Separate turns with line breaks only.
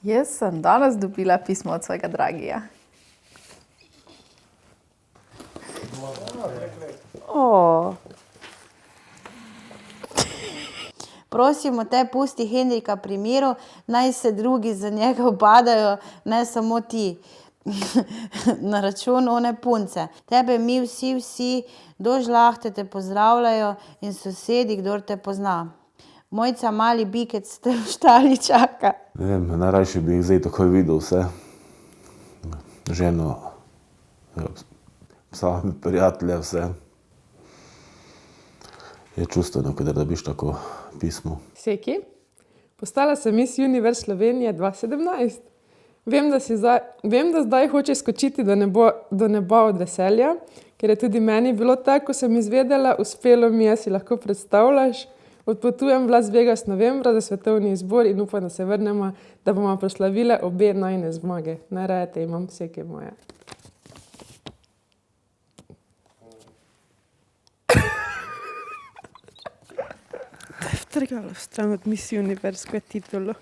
Jaz sem danes dobila pismo od svojega dragija.
Prosimo te, pusti Henrika pri miru, naj se drugi za njega ubadajo, ne samo ti. Na račun one punce. Tebe mi vsi do žlahte te pozdravljajo in sosedi, kdor te pozna. Mojca mali bikec te v štali čaka.
Ne vem, najrajši bi jih zdaj takoj videl vse. Ženo, psa, prijatelje, vse. Je čustveno, kadar dobiš tako pismo.
Seki, postala sem Miss Universe Slovenije 2017. Vem, da zdaj hoče skočiti do neba od veselja, ker je tudi meni bilo tako, ko sem izvedela, uspelo mi je, si lahko predstavljaš. Odpotujem v Las Vegas novembra za svetovni izbor in upam, da se vrnemo, da bomo proslavile obe najine zmage. Najraje te imam, Seki moja. Vtrgala stran od Miss Universe titulo.